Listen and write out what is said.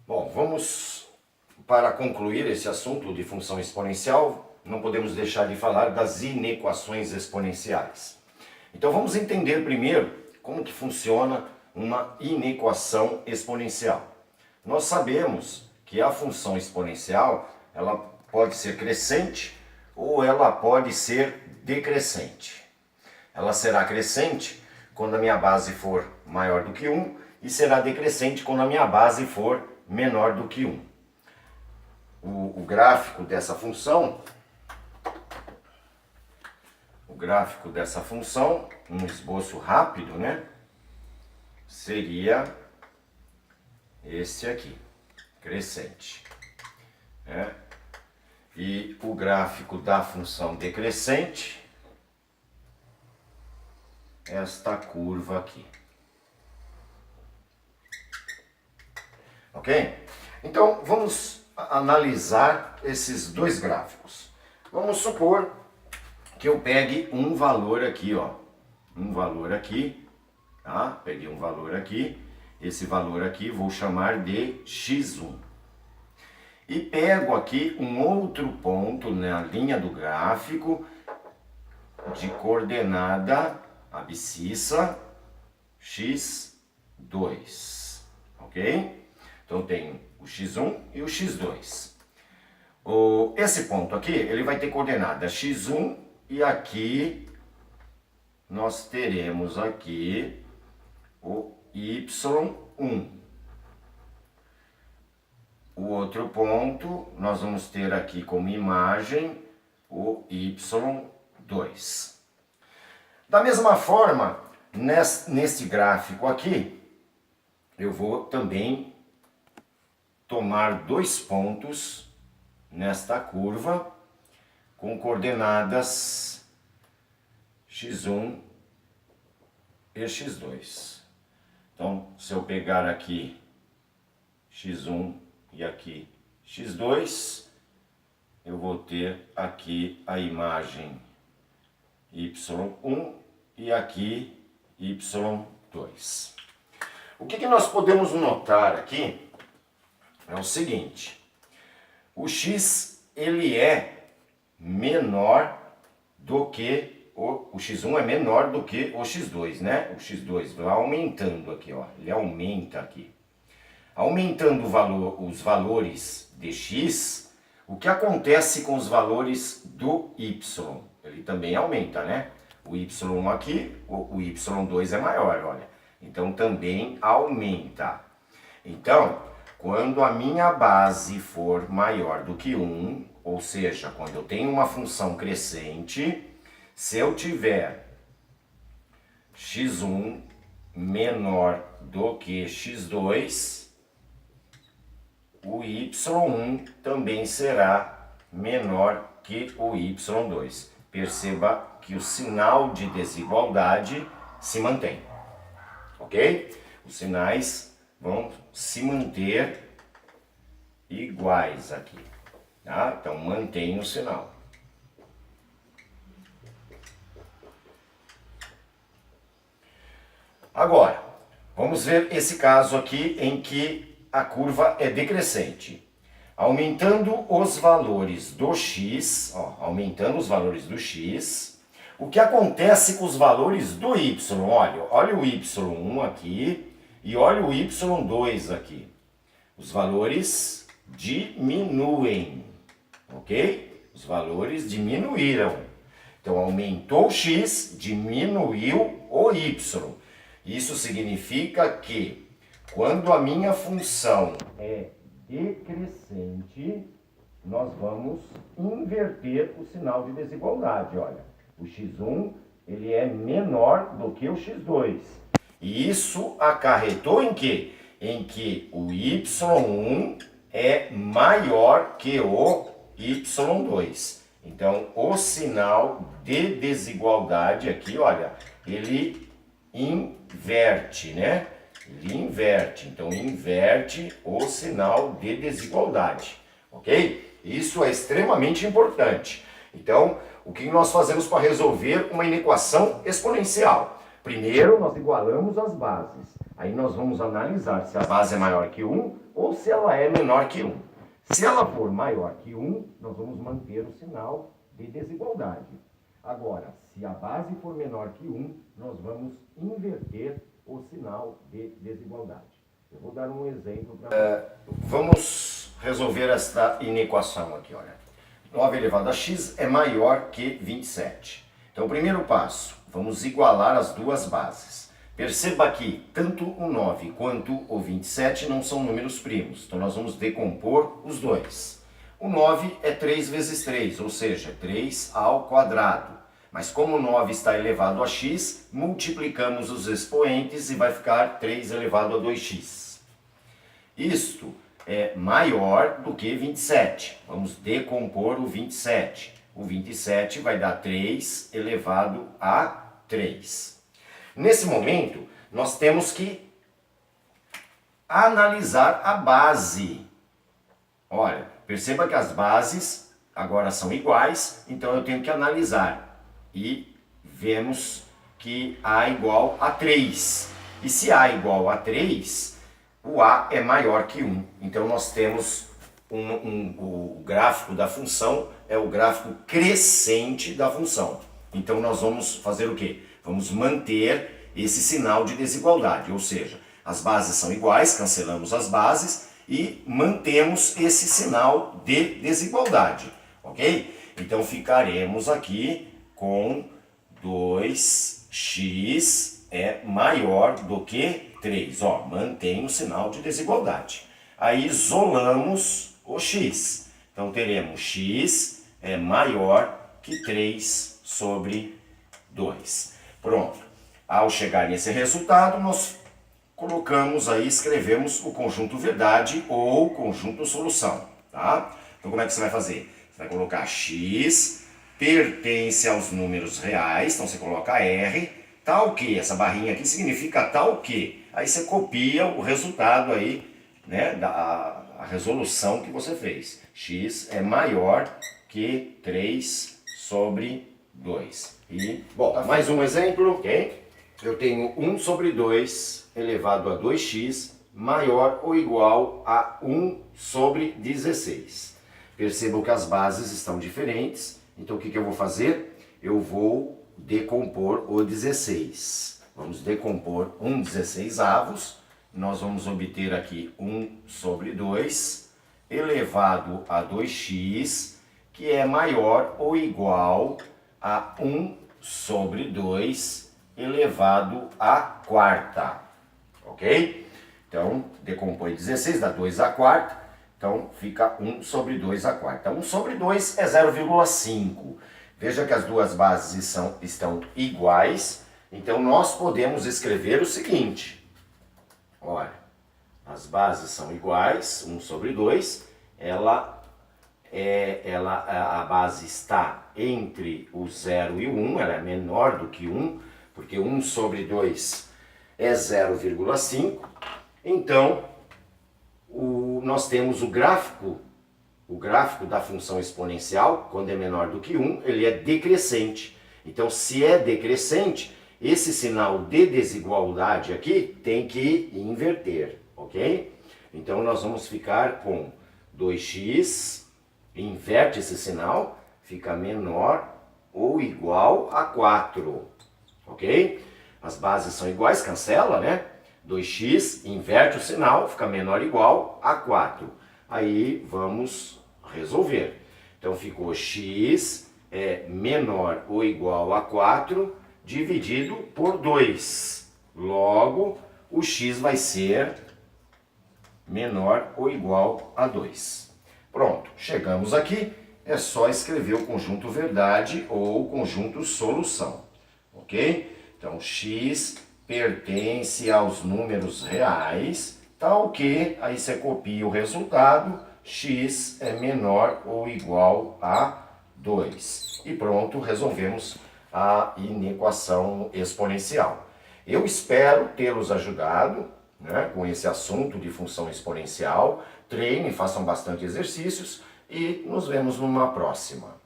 Bom, vamos para concluir esse assunto de função exponencial, não podemos deixar de falar das inequações exponenciais. Então vamos entender primeiro como que funciona uma inequação exponencial. Nós sabemos que a função exponencial, ela pode ser crescente ou ela pode ser decrescente. Ela será crescente quando a minha base for maior do que 1 e será decrescente quando a minha base for menor do que 1. O gráfico dessa função, um esboço rápido, né? Seria esse aqui, crescente. Né? E o gráfico da função decrescente, esta curva aqui. Ok? Então vamos analisar esses dois gráficos. Vamos supor que eu pegue um valor aqui, ó. Um valor aqui, tá? Peguei um valor aqui. Esse valor aqui vou chamar de x1. E pego aqui um outro ponto na linha do gráfico de coordenada abscissa x2. Ok? Então tem o x1 e o x2. Esse ponto aqui, ele vai ter coordenada x1 e aqui nós teremos aqui o y1. O outro ponto, nós vamos ter aqui como imagem o y2. Da mesma forma, neste gráfico aqui, eu vou também tomar dois pontos nesta curva com coordenadas x1 e x2. Então, se eu pegar aqui x1 e aqui x2, eu vou ter aqui a imagem y1 e aqui y2. O que nós podemos notar aqui é o seguinte: o x ele é menor do que o x1 é menor do que o x2, né? O x2 vai aumentando aqui, ó. Ele aumenta aqui. Aumentando os valores de x, o que acontece com os valores do y? Ele também aumenta, né? O y1 aqui, o y2 é maior, olha. Então também aumenta. Então, quando a minha base for maior do que 1, ou seja, quando eu tenho uma função crescente, se eu tiver x1 menor do que x2, o y1 também será menor que o y2. Perceba que o sinal de desigualdade se mantém, ok? Os sinais vão se manter iguais aqui, tá? Então mantém o sinal. Agora, vamos ver esse caso aqui em que a curva é decrescente. Aumentando os valores do x, ó, aumentando os valores do x, o que acontece com os valores do y? Olha o y1 aqui e olha o y2 aqui. Os valores diminuem, ok? Os valores diminuíram. Então aumentou o x, diminuiu o y. Isso significa que quando a minha função é decrescente, nós vamos inverter o sinal de desigualdade. Olha, o x1 ele é menor do que o x2. E isso acarretou em quê? Em que o y1 é maior que o y2. Então, o sinal de desigualdade aqui, olha, ele inverte, né? Ele inverte, então inverte o sinal de desigualdade, ok? Isso é extremamente importante. Então, o que nós fazemos para resolver uma inequação exponencial? Primeiro, nós igualamos as bases. Aí nós vamos analisar se a base é maior que 1 ou se ela é menor que 1. Se ela for maior que 1, nós vamos manter o sinal de desigualdade. Agora, se a base for menor que 1, nós vamos inverter o sinal de desigualdade. Eu vou dar um exemplo para vamos resolver esta inequação aqui, olha. 9 elevado a x é maior que 27. Então, o primeiro passo, vamos igualar as duas bases. Perceba que tanto o 9 quanto o 27 não são números primos, então nós vamos decompor os dois. O 9 é 3 vezes 3, ou seja, 3 ao quadrado. Mas como o 9 está elevado a x, multiplicamos os expoentes e vai ficar 3 elevado a 2x. Isto é maior do que 27. Vamos decompor o 27. O 27 vai dar 3 elevado a 3. Nesse momento, nós temos que analisar a base. Olha, perceba que as bases agora são iguais, então eu tenho que analisar. E vemos que A igual a 3. E se A igual a 3, o A é maior que 1. Então nós temos o gráfico da função, é o gráfico crescente da função. Então nós vamos fazer o quê? Vamos manter esse sinal de desigualdade, ou seja, as bases são iguais, cancelamos as bases e mantemos esse sinal de desigualdade, ok? Então ficaremos aqui com 2x é maior do que 3, ó, mantém o sinal de desigualdade. Aí isolamos o x, então teremos x é maior que 3 sobre 2. Pronto. Ao chegar nesse resultado, nós colocamos aí, escrevemos o conjunto verdade ou conjunto solução, tá? Então como é que você vai fazer? Você vai colocar x pertence aos números reais, então você coloca R, tal que, essa barrinha aqui significa tal que. Aí você copia o resultado aí, né, a resolução que você fez. X é maior que 3 sobre 2. E, bom, mais um exemplo, ok? Eu tenho 1 sobre 2 elevado a 2x maior ou igual a 1 sobre 16. Percebam que as bases estão diferentes, então o que eu vou fazer? Eu vou decompor o 16. Vamos decompor 1/16avos, nós vamos obter aqui 1 sobre 2 elevado a 2x, que é maior ou igual a 1 sobre 2 elevado à quarta, ok? Então, decompõe 16, dá 2 à quarta, então fica 1 sobre 2 à quarta. 1 sobre 2 é 0,5. Veja que as duas bases estão iguais, então nós podemos escrever o seguinte. Olha, as bases são iguais, 1 sobre 2, a base está entre o 0 e o 1, ela é menor do que 1, porque 1 sobre 2 é 0,5. Então, nós temos o gráfico da função exponencial, quando é menor do que 1, ele é decrescente. Então, se é decrescente, esse sinal de desigualdade aqui tem que inverter, ok? Então, nós vamos ficar com 2x, inverte esse sinal, fica menor ou igual a 4, ok? As bases são iguais, cancela, né? 2x, inverte o sinal, fica menor ou igual a 4. Aí vamos resolver. Então ficou x é menor ou igual a 4 dividido por 2. Logo, o x vai ser menor ou igual a 2. Pronto, chegamos aqui. É só escrever o conjunto verdade ou o conjunto solução, ok? Então, x pertence aos números reais, tal que, aí você copia o resultado, x é menor ou igual a 2. E pronto, resolvemos a inequação exponencial. Eu espero tê-los ajudado, né, com esse assunto de função exponencial. Treinem, façam bastante exercícios e nos vemos numa próxima.